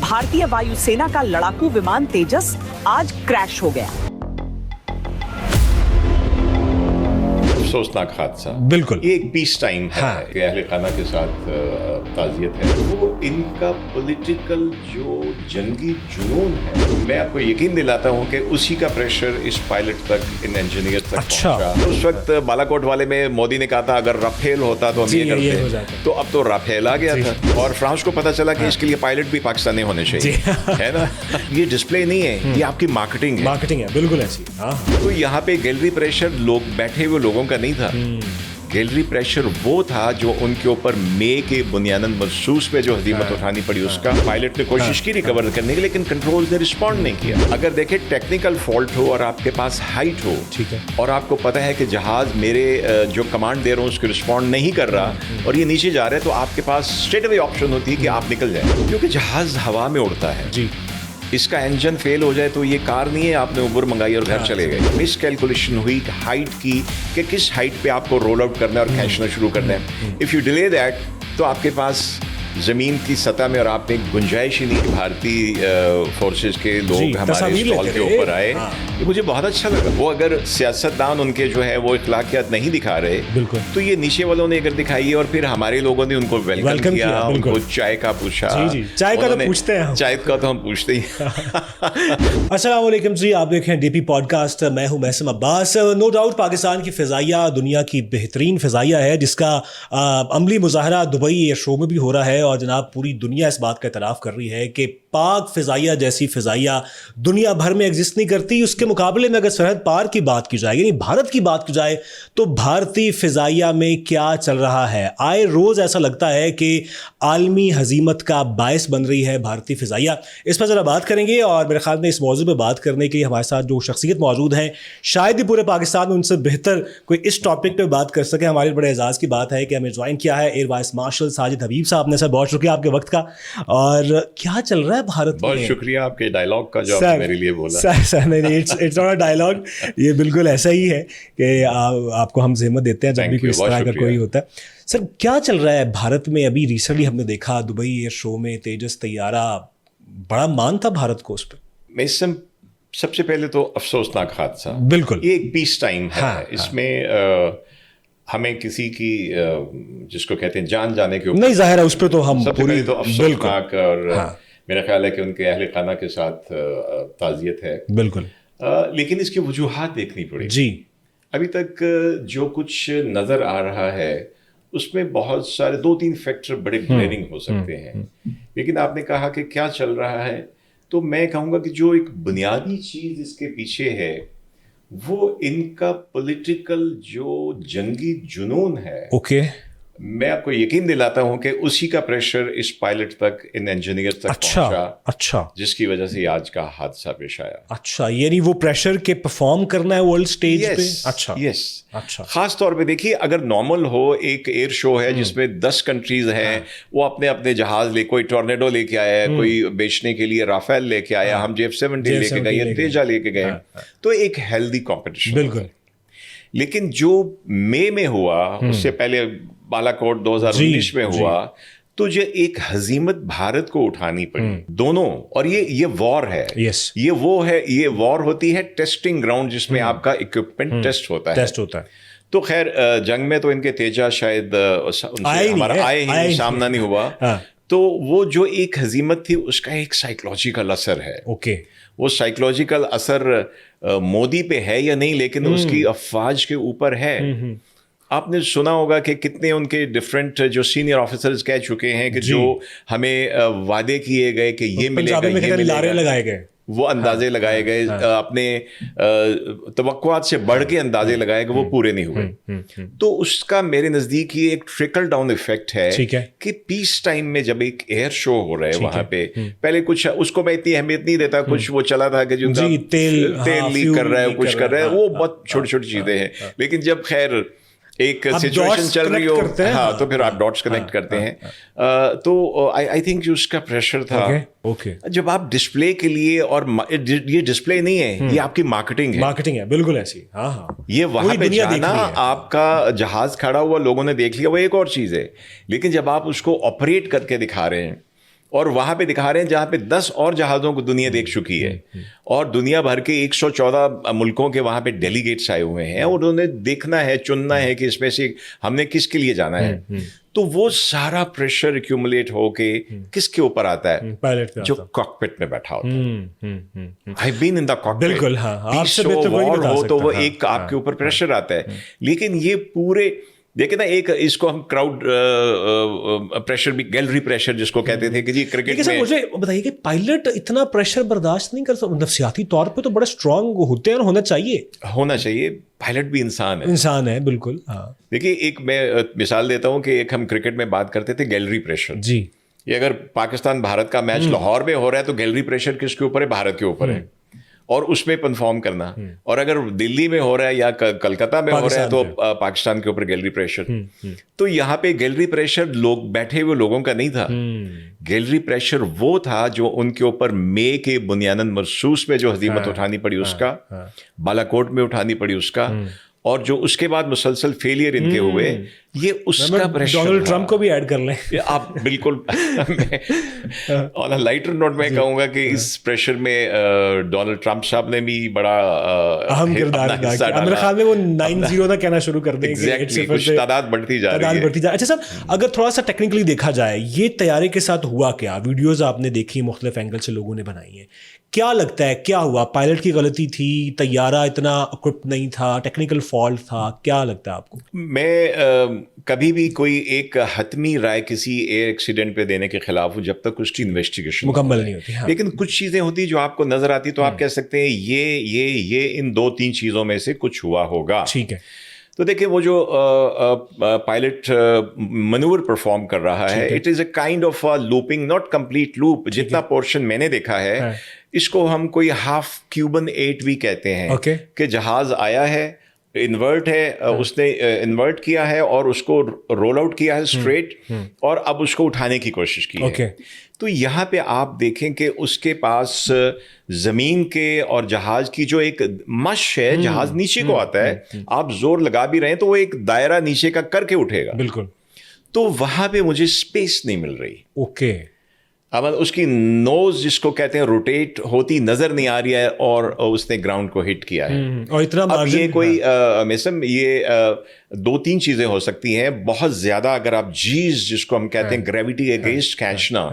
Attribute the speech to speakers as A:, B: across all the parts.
A: भारतीय वायुसेना का लड़ाकू विमान तेजस आज क्रैश हो गया।
B: अफसोसनाक हादसा,
C: बिल्कुल।
B: ये एक पीस टाइम है।
C: हाँ।
B: अहले खाना के साथ ताज़ियत है। वो इनका पॉलिटिकल जो जंगी जुनून है, मैं आपको यकीन दिलाता हूँ कि उसी का प्रेशर इस पायलट तक, इन इंजीनियर तक
C: अच्छा।
B: पहुंचा। उस वक्त बालाकोट वाले में मोदी ने कहा था अगर राफेल होता तो हम ये करते, तो अब तो राफेल आ गया था। और फ्रांस को पता चला कि इसके लिए पायलट भी पाकिस्तानी होने चाहिए, है ना। ये डिस्प्ले नहीं है, ये आपकी मार्केटिंग है।
C: मार्केटिंग है, बिल्कुल ऐसी।
B: तो यहाँ पे गैलरी प्रेशर लोग बैठे हुए लोगों का नहीं था। गैलरी प्रेशर वो था जो उनके ऊपर मई के बुनियादन महसूस पे जो हजीमत उठानी पड़ी उसका। पायलट ने कोशिश की रिकवर करने की, लेकिन कंट्रोल ने रिस्पॉन्ड नहीं किया। अगर देखें टेक्निकल फॉल्ट हो और आपके पास हाइट हो,
C: ठीक है, और
B: आपको पता है कि जहाज मेरे जो कमांड दे रहा हूँ उसको रिस्पॉन्ड नहीं कर रहा और ये नीचे जा रहा है, तो आपके पापास स्ट्रेट अवे ऑप्शन होती है कि आप निकल जाए, क्योंकि जहाज हवा में उड़ता है जी। इसका इंजन फेल हो जाए तो ये कार नहीं है आपने उबर मंगाई और घर चले गए। मिस कैलकुलेशन हुई हाइट की कि किस हाइट पे आपको रोल आउट करना है और खींचना शुरू करना है। इफ़ यू डिले दैट तो आपके पास ज़मीन की सतह में और आप में गुंजाइश ही नहीं। भारतीय फोर्सेस के लोग हमारे स्टॉल के ऊपर आए, ये मुझे बहुत अच्छा लगा। वो अगर सियासतदान उनके जो है वो इखलाकियात नहीं दिखा रहे, बिल्कुल, तो ये नीचे वालों ने अगर दिखाई और फिर हमारे लोगों ने उनको वेलकम किया, उनको चाय का पूछा। जी, चाय का तो पूछते हैं, चाय का तो हम पूछते ही।
C: अस्सलाम वालेकुम जी, आप देख रहे हैं डीपी पॉडकास्ट। मैं हूं मैसम अब्बास। नो डाउट पाकिस्तान की फ़िज़ाइया दुनिया की बेहतरीन फ़िज़ाइया है, जिसका अमली मुज़ाहरा दुबई एयर शो में भी हो रहा है। और जनाब पूरी दुनिया इस बात का इतराफ़ कर रही है कि पाक फ़िज़ाइया जैसी फ़िज़ाइया दुनिया भर में एग्जिस्ट नहीं करती। उसके मुकाबले में अगर सरहद पार की बात की जाए, यानी भारत की बात की जाए, तो भारतीय फ़िज़ाइया में क्या चल रहा है। आए रोज़ ऐसा लगता है कि आलमी हज़ीमत का बायस बन रही है भारतीय फ़िज़ाइया। इस पर ज़रा बात करेंगे और मेरे ख्याल में इस मौजू पर बात करने के लिए हमारे साथ जो शख्सियत मौजूद हैं, शायद ही पूरे पाकिस्तान में उनसे बेहतर कोई इस टॉपिक पर बात कर सके। हमारे बड़े एजाज़ की बात है कि हमें ज्वाइन किया है एयर वाइस मार्शल साजिद हबीब साहब ने। सर बहुत शुक्रिया आपके वक्त का। और क्या चल रहा है भारत में?
B: बहुत शुक्रिया आपके डायलॉग का जो आपने मेरे लिए बोला।
C: सर नहीं, इट्स नॉट अ डायलॉग, ये बिल्कुल ऐसा ही है कि आपको हम ज़हमत देते हैं जब भी कोई इस तरह का कोई होता है। सर क्या चल रहा है भारत में? अभी रिसेंटली हमने देखा दुबई एयर शो में तेजस तैयारा, बड़ा मान था भारत को उस पर।
B: मैं सबसे पहले तो अफसोसनाक हादसा, बिल्कुल, ये एक पीस टाइम है। इसमें हमें किसी की जिसको कहते हैं जान जाने के ऊपर
C: नहीं, ज़ाहिर है उस पर तो हम
B: पूरी तो अफसोसनाक। और मेरा ख्याल है कि उनके अहले खाना के साथ ताज़ियत है, बिल्कुल। लेकिन इसकी वजूहात देखनी पड़ेगी जी। अभी तक जो कुछ नज़र आ रहा है उसमें बहुत सारे 2-3 फैक्टर बड़े ग्लेरिंग हो सकते हैं। लेकिन आपने कहा कि क्या चल रहा है, तो मैं कहूँगा कि जो एक बुनियादी चीज़ इसके पीछे है वो इनका पॉलिटिकल जो जंगी जुनून है। ओके, मैं आपको यकीन दिलाता हूं कि उसी का प्रेशर इस पायलट तक, इन इंजीनियर तक पहुंचा। अच्छा, जिसकी वजह से आज का हादसा पेश आया।
C: अच्छा, यानी वो प्रेशर के परफॉर्म करना है वर्ल्ड स्टेज पे। अच्छा,
B: यस, अच्छा। खास तौर पे देखिए, अगर नॉर्मल हो, एक एयर शो है जिसमें 10 कंट्रीज हैं, वो अपने अपने जहाज ले, कोई टॉर्नेडो लेके आया है, कोई बेचने के लिए राफेल लेके आया, हम JF-17 लेके गए, तेजा लेके गए, तो एक हेल्दी कॉम्पिटिशन। बिल्कुल। लेकिन जो मई में हुआ, उससे पहले बालाकोट 2019 में हुआ, तो ये एक हजीमत भारत को उठानी पड़ी दोनों। और ये वॉर है, ये वो है, ये वॉर होती है टेस्टिंग ग्राउंड जिसमें आपका इक्विपमेंट टेस्ट होता है। तो खैर जंग में तो इनके तेजा शायद हमारा आए ही सामना नहीं हुआ। तो वो जो एक हजीमत थी उसका एक साइकोलॉजिकल असर है। ओके, वो साइकोलॉजिकल असर मोदी पे है या नहीं, लेकिन उसकी अफवाज के ऊपर है। आपने सुना होगा कि कितने उनके डिफरेंट जो सीनियर ऑफिसर्स कह चुके हैं कि जो हमें वादे किए गए कि ये मिलेगा, ये मिलेगा, लगाए गए, वो अंदाजे लगाए गए, अपने तवक्कुआत से बढ़ के अंदाजे लगाए गए, वो पूरे नहीं हुए। तो उसका मेरे नज़दीक ये एक ट्रिकल डाउन इफेक्ट है कि पीस टाइम में जब एक एयर शो हो रहा है वहाँ पे, पहले कुछ उसको मैं इतनी अहमियत नहीं देता, कुछ वो चला था कि जो तेल लीक कर रहा है, कुछ कर रहा है, वो बहुत छोटी छोटी चीज़ें हैं। लेकिन जब खैर एक सिचुएशन चल रही हो, हाँ, तो फिर आप डॉट्स कनेक्ट करते हैं। तो आई थिंक जो उसका प्रेशर था, जब आप डिस्प्ले के लिए, और ये डिस्प्ले नहीं है, ये आपकी मार्केटिंग है, बिल्कुल ऐसी। हाँ, ये वहां पे जाना, आपका जहाज खड़ा हुआ लोगों ने देख लिया, वो एक और चीज है। लेकिन जब आप उसको ऑपरेट करके दिखा रहे हैं, اور وہاں پہ دکھا رہے ہیں جہاں پہ 10 اور جہازوں کو دنیا دیکھ چکی ہے اور دنیا بھر کے 114 ملکوں کے وہاں پہ ڈیلیگیٹس آئے ہوئے ہیں اور انہیں دیکھنا ہے, چننا ہے کہ اس میں سے ہم نے کس کے لیے جانا ہے. تو وہ سارا پریشر ایکیومولیٹ ہو کے کس کے اوپر آتا ہے؟
C: پائلٹ
B: جو کاکپٹ میں بیٹھا ہوتا ہے. I've been in the cockpit.
C: بالکل, ہاں, آپ سے
B: Peace
C: بہتر
B: ہو,
C: کوئی نہیں
B: war
C: بتا
B: ہو, تو وہ
C: سکتا.
B: ایک آپ کے اوپر پریشر آتا ہے. لیکن یہ پورے دیکھیں نا, ایک اس کو ہم کراؤڈ پریشر بھی, گیلری پریشر جس کو کہتے تھے کہ جی کرکٹ میں.
C: مجھے بتائیے کہ پائلٹ اتنا پریشر برداشت نہیں کر سکتا, نفسیاتی طور پہ تو بڑا اسٹرانگ ہوتے ہیں اور ہونا چاہیے. پائلٹ بھی انسان ہے. بالکل. ہاں,
B: دیکھیے ایک میں مثال دیتا ہوں کہ ایک ہم کرکٹ میں بات کرتے تھے گیلری پریشر.
C: جی,
B: یہ اگر پاکستان بھارت کا میچ لاہور میں ہو رہا ہے تو گیلری پریشر کس کے اوپر ہے؟ بھارت کے اوپر ہے, اور اس میں پرفارم کرنا. اور اگر دلی میں ہو رہا ہے یا کلکتہ میں ہو رہا ہے تو پاکستان کے اوپر گیلری پریشر. تو یہاں پہ گیلری پریشر لوگ بیٹھے ہوئے لوگوں کا نہیں تھا. گیلری پریشر وہ تھا جو ان کے اوپر مے کے بنیاداً مرسوس میں جو ہزیمت اٹھانی پڑی اس کا, بالا کوٹ میں اٹھانی پڑی اس کا, اور جو اس کے بعد مسلسل فیلئر ان کے ہوئے, یہ اس کا پریشر.
C: ڈونلڈ ٹرمپ کو بھی ایڈ کر لیں
B: آپ. بالکل. آن اے لائٹر نوٹ میں کہوں گا کہ اس پریشر میں ڈونلڈ ٹرمپ صاحب نے بھی بڑا
C: اہم کردار ادا کیا. میرے خیال میں وہ 9-0 نہ کہنا شروع کر دیں گے.
B: کچھ تعداد بڑھتی جا رہی ہے.
C: اچھا سر, اگر تھوڑا سا ٹیکنیکلی دیکھا جائے, یہ طیارے کے ساتھ ہوا کیا؟ ویڈیوز آپ نے دیکھی, مختلف اینگل سے لوگوں نے بنائی ہیں. کیا لگتا ہے کیا ہوا؟ پائلٹ کی غلطی تھی, طیارہ اتنا اکوپڈ نہیں تھا, ٹیکنیکل فالٹ تھا, کیا لگتا ہے آپ کو؟
B: میں کبھی بھی کوئی ایک حتمی رائے کسی ایئر ایکسیڈنٹ پہ دینے کے خلاف ہوں جب تک اس کی انویسٹیگیشن
C: مکمل نہیں ہوتی.
B: لیکن کچھ چیزیں ہوتی جو آپ کو نظر آتی تو آپ کہہ سکتے ہیں یہ ان 2-3 چیزوں میں سے کچھ ہوا ہوگا.
C: ٹھیک ہے.
B: تو دیکھیں وہ جو پائلٹ منور پرفارم کر رہا ہے, it is a kind of looping, not complete loop. جتنا پورشن میں نے دیکھا ہے اس کو ہم کوئی ہاف کیوبن 8 بھی کہتے ہیں کہ جہاز آیا ہے, انورٹ ہے, اس نے انورٹ کیا ہے اور اس کو رول آؤٹ کیا ہے اسٹریٹ, اور اب اس کو اٹھانے کی کوشش کی ہے. تو یہاں پہ آپ دیکھیں کہ اس کے پاس زمین کے اور جہاز کی جو ایک مش ہے, جہاز نیچے کو آتا ہے, آپ زور لگا بھی رہے ہیں تو وہ ایک دائرہ نیچے کا کر کے اٹھے گا.
C: بالکل.
B: تو وہاں پہ مجھے اسپیس نہیں مل رہی.
C: اوکے.
B: اب اس کی نوز جس کو کہتے ہیں روٹیٹ ہوتی نظر نہیں آ رہی ہے, اور اس نے گراؤنڈ کو ہٹ کیا ہے.
C: اور اتنا
B: اب یہ کوئی میسم یہ 2-3 چیزیں ہو سکتی ہیں. بہت زیادہ اگر آپ جیز جس کو ہم کہتے ہیں گریوٹی اگینسٹ کھینچنا,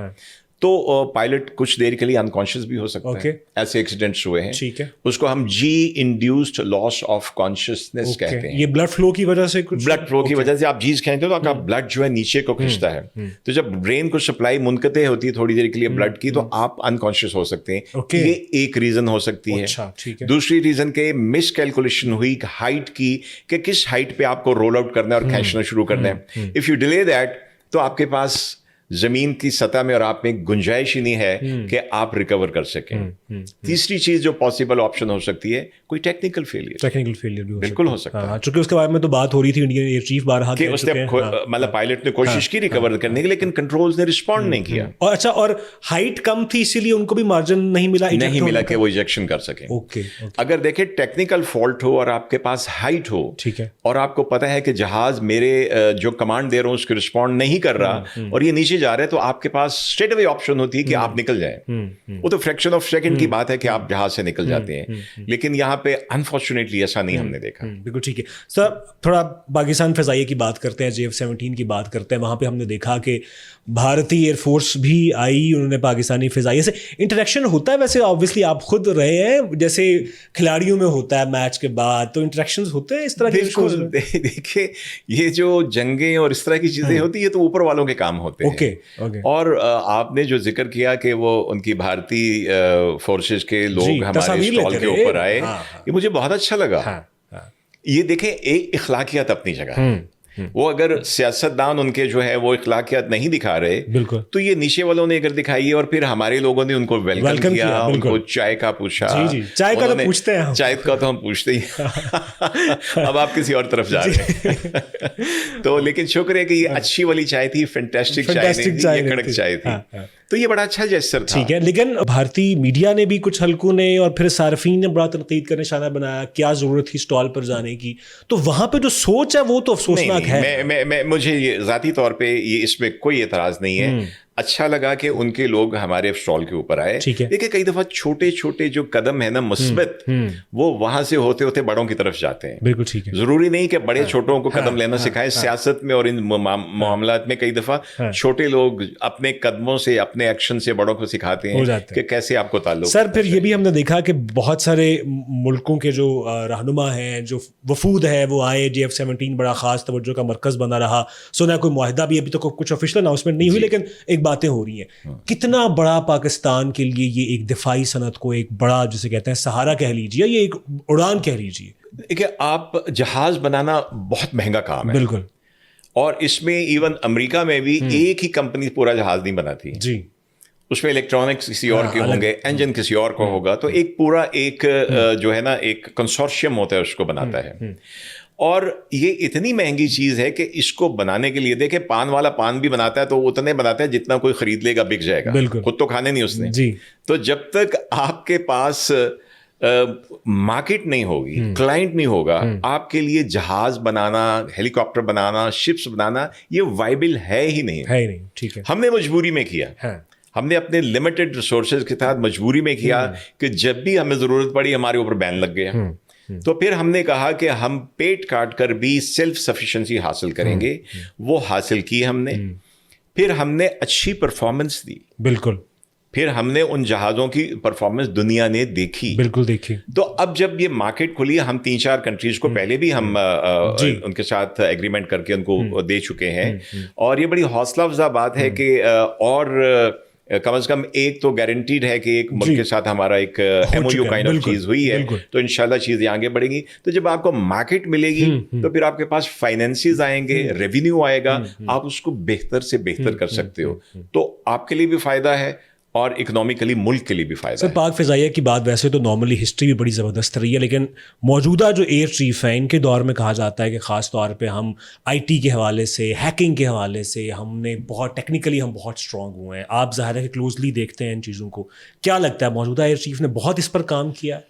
B: تو پائلٹ کچھ دیر کے لیے انکانشیس بھی ہو سکتا ہے. ایسے ایکسیڈنٹس ہوئے ہیں.
C: ٹھیک ہے.
B: اس کو ہم جی انڈیوسڈ لاس آف کانشیسنیس کہتے ہیں.
C: یہ بلڈ فلو کی وجہ سے,
B: بلڈ فلو کی وجہ سے آپ جیز کھینچتے ہو تو آپ کا بلڈ جو ہے نیچے کو کھینچتا ہے. تو جب برین کو سپلائی منقطع ہوتی ہے تھوڑی دیر کے لیے بلڈ کی, تو آپ انکانشیس ہو سکتے ہیں. یہ ایک ریزن ہو سکتی ہے. دوسری ریزن کہ مس کیلکولیشن ہوئی ہائٹ کی, کہ کس ہائٹ پہ آپ کو رول آؤٹ کرنا ہے اور کھینچنا شروع کرنا ہے. اف یو ڈیلے دیٹ تو آپ کے پاس زمین کی سطح میں اور آپ میں گنجائش ہی نہیں ہے کہ آپ ریکور کر سکیں. تیسری چیز جو پاسبل آپشن ہو سکتی ہے, کوئی ٹیکنیکل فیلئر بھی بالکل ہو سکتا ہے.
C: چونکہ اس کے بارے میں تو بات ہو رہی تھی انڈین ایئر چیف بارہا
B: کہ اس نے مطلب پائلٹ نے کوشش کی ریکور کرنے کی, لیکن کنٹرولز نے رسپونڈ نہیں کیا.
C: اور اچھا, اور ہائٹ کم تھی اسی لیے ان کو بھی مارجن نہیں ملا
B: کہ وہ ایجیکشن کر سکیں. اگر دیکھیں ٹیکنیکل فالٹ ہو اور آپ کے پاس ہائٹ ہو, اور آپ کو پتا ہے کہ جہاز میرے جو کمانڈ دے رہا ہوں اس کو رسپونڈ نہیں کر رہا اور یہ نیچے جا رہا ہے, تو آپ کے پاس اسٹریٹ اوے آپشن ہوتی ہے کہ آپ نکل جائیں. وہ تو فریکشن آف سیکنڈ کی بات ہے کہ آپ جہاز سے نکل جاتے ہیں, لیکن یہاں پہ انفارچونیٹلی ایسا نہیں ہم نے دیکھا.
C: بالکل ٹھیک ہے سر. تھوڑا پاکستان فضائیہ کی بات کرتے ہیں, JF-17 کی بات کرتے ہیں. وہاں پہ ہم نے دیکھا کہ بھارتی ایئر فورس بھی آئی, انہوں نے پاکستانی فضائیہ سے انٹریکشن ہوتا ہے. ویسے آبویسلی آپ خود رہے ہیں, جیسے کھلاڑیوں میں ہوتا ہے میچ کے بعد, تو انٹریکشنز ہوتے ہیں اس طرح کے.
B: دیکھیے یہ جو جنگیں اور اس طرح کی چیزیں ہوتی ہے تو اوپر والوں کے کام ہوتے ہیں. اور آپ نے جو ذکر کیا کہ وہ ان کی بھارتی فورسز کے لوگ ہمارے اسٹال کے اوپر آئے, یہ مجھے بہت اچھا لگا. یہ دیکھیں ایک اخلاقیات اپنی جگہ ہے. وہ اگر سیاستدان ان کے جو ہے وہ اخلاقیات نہیں دکھا رہے,
C: بالکل,
B: تو یہ نیچے والوں نے اگر دکھائی اور پھر ہمارے لوگوں نے ان کو ویلکم کیا, ان کو چائے کا پوچھا.
C: چائے کا تو پوچھتے ہیں,
B: چائے کا تو ہم پوچھتے ہی. اب آپ کسی اور طرف جا رہے ہیں. تو لیکن شکر ہے کہ یہ اچھی والی چائے تھی, فینٹاسٹک چائے نہیں تھی, یہ کڑک چائے تھی. تو یہ بڑا اچھا جیسچر تھا.
C: ٹھیک ہے, لیکن بھارتی میڈیا نے بھی کچھ حلقوں نے اور پھر صارفین نے بڑا تنقید کا نشانہ بنایا, کیا ضرورت تھی اسٹال پر جانے کی. تو وہاں پہ جو سوچ ہے وہ تو افسوسناک ہے.
B: مجھے یہ ذاتی طور پہ یہ اس میں کوئی اعتراض نہیں ہے. अच्छा लगा कि उनके लोग हमारे स्टॉल के ऊपर आए।
C: ठीक है।
B: देखिए कई दफा छोटे छोटे जो कदम है ना मुस्बत, वो वहां से होते होते बड़ों की तरफ जाते हैं।
C: बिल्कुल ठीक है।
B: जरूरी नहीं कि बड़े छोटों को कदम लेना सिखाएं। सियासत में और इन मामलात में कई दफा छोटे लोग अपने कदमों से, अपने एक्शन से बड़ों को सिखाते हैं कि कैसे आपको ताल्लुक।
C: सर फिर ये भी हमने देखा कि बहुत सारे मुल्कों के जो रहनुमा हैं, जो वफूद है, वो आए। G7 बड़ा खास तवज्जो का मरकज बना रहा। सुना कोई मुआहिदा भी, अभी तो कुछ ऑफिशियल अनाउंसमेंट नहीं हुई, लेकिन एक बातें हो रही हैं। कितना बड़ा पाकिस्तान के लिए ये एक दिफाई सनत को एक बड़ा, जिसे कहते हैं सहारा कह लीजिए, ये एक उड़ान कह लीजिए।
B: देखिए आप जहाज बनाना बहुत महंगा काम है।
C: बिल्कुल।
B: और इसमें इवन अमेरिका में भी एक ही कंपनी पूरा जहाज नहीं बनाती
C: जी।
B: उसमें इलेक्ट्रॉनिक्स किसी और के होंगे, इंजन किसी और को होगा, तो एक पूरा एक जो है ना एक कंसोर्शियम होता है, उसको बनाता है। और ये इतनी महंगी चीज है कि इसको बनाने के लिए, देखे पान वाला पान भी बनाता है तो उतने बनाता है जितना कोई खरीद लेगा, बिक जाएगा।
C: बिल्कुल।
B: खुद तो खाने नहीं उसने
C: जी।
B: तो जब तक आपके पास मार्केट नहीं होगी, क्लाइंट नहीं होगा, आपके लिए जहाज बनाना, हेलीकॉप्टर बनाना, शिप्स बनाना, ये वाइबल है ही नहीं।
C: ठीक है।
B: हमने मजबूरी में किया। हमने अपने लिमिटेड रिसोर्सेज के साथ मजबूरी में किया कि जब भी हमें जरूरत पड़ी हमारे ऊपर बैन लग गया। तो फिर हमने कहा कि हम पेट काट कर भी सेल्फ सफिशिएंसी हासिल करेंगे। वो हासिल की हमने। फिर हमने अच्छी परफॉर्मेंस दी।
C: बिल्कुल।
B: फिर हमने उन जहाज़ों की परफॉर्मेंस दुनिया ने देखी।
C: बिल्कुल देखी।
B: तो अब जब ये मार्केट खुली, हम 3-4 कंट्रीज को पहले भी हम उनके साथ एग्रीमेंट करके उनको दे चुके हैं। और ये बड़ी हौसला अफजा बात है कि और कम से कम एक तो गारंटीड है कि एक मुल्क के साथ हमारा एक MOU काइंड ऑफ चीज हुई है। तो इंशाल्लाह चीजें आगे बढ़ेंगी। तो जब आपको मार्केट मिलेगी तो फिर आपके पास फाइनेंसेस आएंगे, रेवेन्यू आएगा, आप उसको बेहतर से बेहतर कर सकते हो। तो आपके लिए भी फायदा है और इकोनॉमिकली मुल्क के लिए भी फायदा
C: सर,
B: है।
C: पाक फिजाइया की बात वैसे तो नॉर्मली हिस्ट्री भी बड़ी ज़बरदस्त रही है, लेकिन मौजूदा जो एयर चीफ है, इनके दौर में कहा जाता है कि ख़ास तौर पे हम IT के हवाले से, हैकिंग के हवाले से हमने बहुत टेक्निकली हम बहुत स्ट्रॉन्ग हुए हैं। आप ज़ाहिर है कि क्लोजली देखते हैं इन चीज़ों को। क्या लगता है मौजूदा एयर चीफ ने बहुत इस पर काम किया?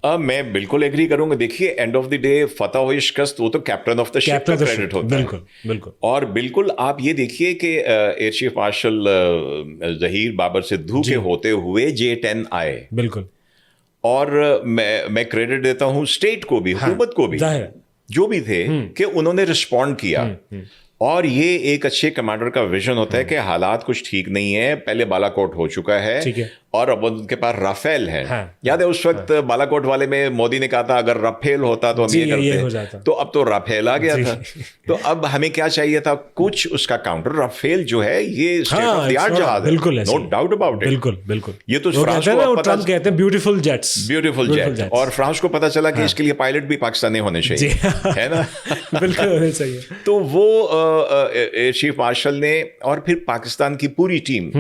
B: मैं बिल्कुल एग्री करूंगा। देखिए एंड ऑफ द डे फतह हो शिकस्त, वो तो कैप्टन ऑफ द शिप का क्रेडिट होता है।
C: बिल्कुल।
B: और बिल्कुल आप ये देखिए कि air chief marshal Zaheer Babar Sidhu के होते हुए J10 आए।
C: बिल्कुल।
B: और मैं क्रेडिट देता हूं स्टेट को भी, हुकूमत को भी, जो भी थे, कि उन्होंने रिस्पॉन्ड किया। और ये एक अच्छे कमांडर का विजन होता है कि हालात कुछ ठीक नहीं है, पहले बालाकोट हो चुका है और अब उनके पास राफेल है। याद है उस वक्त बालाकोट वाले में मोदी ने कहा था अगर राफेल होता तो हम ये करते, तो अब तो राफेल आ गया था। तो अब हमें क्या चाहिए था? कुछ उसका काउंटर। राफेल जो है ये स्टेट ऑफ द आर्ट जहाज है, नो डाउट अबाउट इट।
C: बिल्कुल।
B: ये तो फ्रांस को पता,
C: कहते हैं ब्यूटीफुल जेट,
B: और फ्रांस को पता चला कि इसके लिए पायलट भी पाकिस्तानी होने चाहिए, है ना?
C: बिल्कुल होने चाहिए।
B: तो वो एयर चीफ मार्शल ने और फिर पाकिस्तान की पूरी टीम,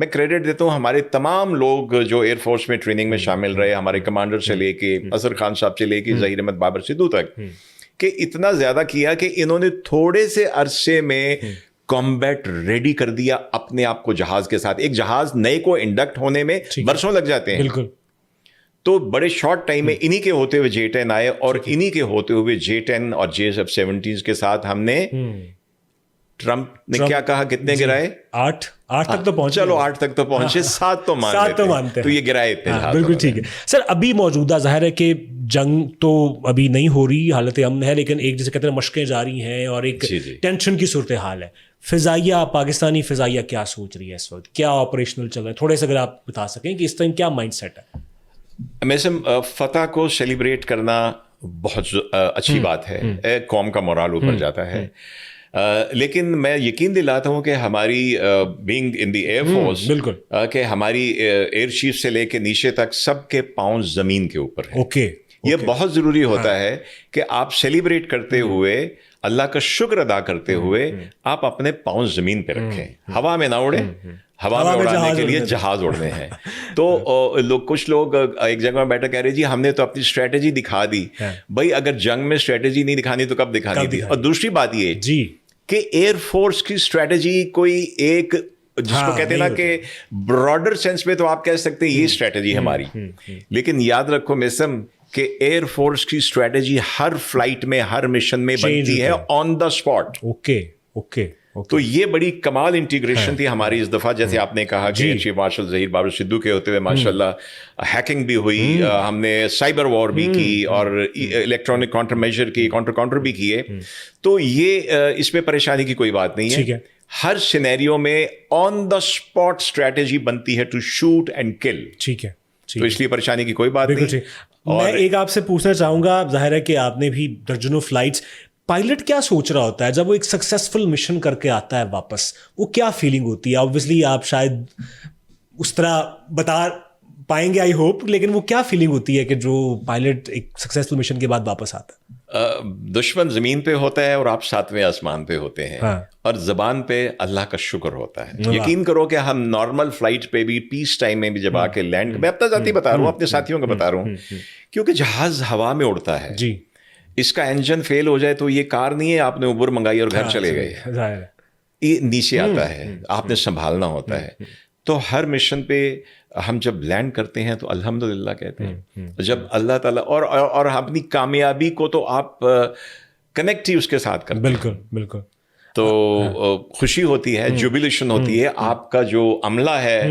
B: मैं क्रेडिट देता हूँ हमारे तमाम लोग जो एयरफोर्स में ट्रेनिंग में शामिल रहे, हमारे कमांडर से लेके अजहर खान साहब से लेके जहीर अहमद बाबर सिद्धू तक, कि इतना ज्यादा किया कि इन्होंने थोड़े से अरसे में कॉम्बैट रेडी कर दिया अपने आप को जहाज के साथ। एक जहाज नए को इंडक्ट होने में बरसों लग जाते हैं।
C: बिल्कुल।
B: तो बड़े शॉर्ट टाइम में इन्हीं के होते हुए J10 आए, और इन्हीं के होते हुए J10 और J17 के साथ हमने, ट्रंप ने क्या कहा, कितने गिराए? 8
C: तक तो पहुंचे।
B: चलो 8 तक तो पहुंचे, 7 तो मानते, तो ये गिराए थे।
C: बिल्कुल ठीक है सर। अभी मौजूदा जाहिर है कि जंग तो अभी नहीं हो रही, हालत अमन है, लेकिन एक जैसे कहते हैं मशकें जारी हैं और एक टेंशन की सूरत हाल है। फिजाइया, पाकिस्तानी फिजाइया क्या सोच रही है इस वक्त? क्या ऑपरेशनल चल रहा है? थोड़े से अगर आप बता सकें कि इस टाइम क्या माइंड सेट है?
B: मैसम, फतह को सेलिब्रेट करना बहुत अच्छी बात है, कौम का मोराल ऊपर जाता है। लेकिन मैं यकीन दिलाता हूं कि हमारी being in the air force, कि हमारी एयर चीफ से लेके नीचे तक सबके पांव जमीन के ऊपर है। ये बहुत जरूरी होता है कि आप सेलिब्रेट करते हुए, अल्लाह का शुक्र अदा करते हुए, आप अपने पांव जमीन पे रखें, हवा में ना उड़े। हवा में उड़ाने के लिए जहाज उड़ने हैं। तो कुछ लोग एक जगह में बैठे कह रहे जी हमने तो अपनी स्ट्रेटेजी दिखा दी। भाई अगर जंग में स्ट्रेटेजी नहीं दिखानी तो कब दिखानी थी? और दूसरी बात ये कि एयरफोर्स की स्ट्रेटेजी कोई एक, जिसको कहते हैं ना कि ब्रॉडर सेंस में तो आप कह सकते हैं ये स्ट्रेटेजी हमारी, लेकिन याद रखो मिसम कि एयरफोर्स की स्ट्रेटेजी हर फ्लाइट में, हर मिशन में बनती है ऑन द स्पॉट।
C: ओके।
B: तो ये बड़ी कमाल इंटीग्रेशन थी हमारी इस दफ़ा, जैसे आपने कहा कि चीफ मार्शल ज़हीर बाबर सिद्धू के होते हुए माशाल्लाह हैकिंग भी हुई, हमने साइबर वॉर भी की और इलेक्ट्रॉनिक काउंटर मेजर की, काउंटर भी किए। तो ये इसमें परेशानी की कोई बात नहीं है। हर सिनेरियो में ऑन द स्पॉट स्ट्रैटेजी बनती है टू शूट एंड किल।
C: ठीक है,
B: तो इसलिए परेशानी की कोई बात नहीं।
C: मैं एक आपसे पूछना चाहूंगा, जाहिर है कि आपने भी दर्जनों फ्लाइट्स, पायलट क्या सोच रहा होता है जब वो एक सक्सेसफुल मिशन करके आता है वापस, वो क्या फीलिंग होती है? ऑब्वियसली आप शायद उस तरह बता पाएंगे आई होप, लेकिन वो क्या फीलिंग होती है कि जो पायलट एक सक्सेसफुल मिशन के बाद वापस आता है?
B: दुश्मन जमीन पे होता है और आप सातवें आसमान पे होते हैं।
C: हाँ।
B: और जबान पे अल्लाह का शुक्र होता है। यकीन करो कि हम नॉर्मल फ्लाइट पे भी पीस टाइम में भी जब आके लैंड, मैं अपना जाती बता रहा हूँ, अपने साथियों का बता रहा हूँ, क्योंकि जहाज हवा में उड़ता है
C: जी,
B: इसका इंजन फेल हो जाए तो ये कार नहीं है आपने उबर मंगाई और घर चले गए, ये नीचे आता है, आपने संभालना होता है। तो हर मिशन पे हम जब लैंड करते हैं तो अल्हम्दुलिल्लाह कहते हैं, जब अल्लाह ताला और अपनी कामयाबी को तो आप कनेक्ट ही उसके साथ करते हैं।
C: बिल्कुल बिल्कुल।
B: तो खुशी होती है, जुबिलेशन होती है। आपका जो अमला है,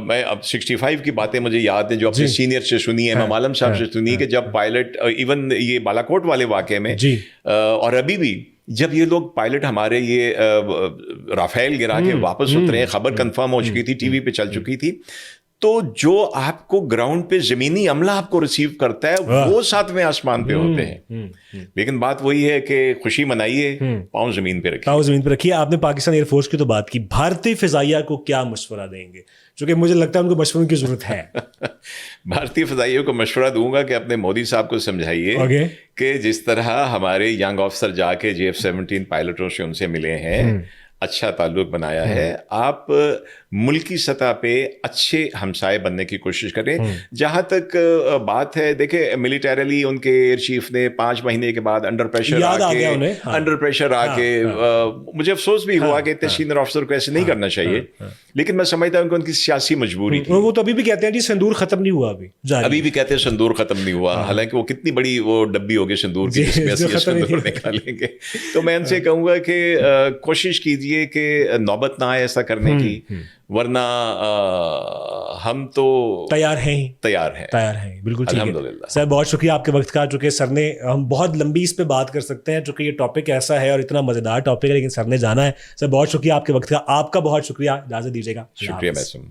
B: मैं अब 65 की बातें मुझे याद है जो अपने सीनियर से सुनी है, इमाम आलम साहब से सुनी, कि जब पायलट, इवन ये बालाकोट वाले वाक़े में और अभी भी जब ये लोग पायलट हमारे ये राफेल गिरा के वापस उतरे, खबर कंफर्म हो चुकी थी, टीवी पे चल चुकी थी, तो जो आपको ग्राउंड पे जमीनी अमला आपको रिसीव करता है वो सातवें आसमान पे होते हैं। लेकिन बात वही है कि खुशी मनाइए, पाँव जमीन पे रखिए।
C: पाँव जमीन पे रखिए। आपने पाकिस्तान एयरफोर्स की तो बात की, भारतीय फिजाइया को क्या मशवरा देंगे? क्योंकि मुझे लगता है उनको मशवरों की जरूरत है।
B: भारतीय फिजाइयों को मशवरा दूंगा कि अपने मोदी साहब को समझाइए कि जिस तरह हमारे यंग ऑफिसर जाके JF-17 पायलटों से उनसे मिले हैं, अच्छा ताल्लुक बनाया है, आप मुल्की सतह पे अच्छे हमसाए बनने की कोशिश करें। जहाँ तक बात है, देखे मिलिटरीली उनके एयर चीफ ने 5 महीने के बाद अंडर प्रेशर आके मुझे अफसोस भी हुआ कि इतने सीनियर ऑफिसर को ऐसे नहीं करना चाहिए, लेकिन मैं समझता हूँ कि उनकी सियासी मजबूरी थी।
C: वो तो अभी भी कहते हैं जी सिंदूर खत्म नहीं हुआ, अभी
B: भी कहते हैं सिंदूर खत्म नहीं हुआ, हालांकि वो कितनी बड़ी वो डब्बी होगी सिंदूर की जिसमें असली सिंदूर निकालेंगे। तो मैं उनसे कहूँगा कि कोशिश कीजिए कि नौबत ना आए ऐसा करने की, वरना हम तो तैयार हैं। बिल्कुल
C: अल्हम्दुलिल्लाह। सर बहुत शुक्रिया आपके वक्त का, चूँकि सर ने, हम बहुत लंबी इस पे बात कर सकते हैं चूँकि ये टॉपिक ऐसा है और इतना मज़ेदार टॉपिक है, लेकिन सर ने जाना है। सर बहुत शुक्रिया आपके वक्त का, आपका बहुत शुक्रिया, इजाज़त दीजिएगा।
B: शुक्रिया।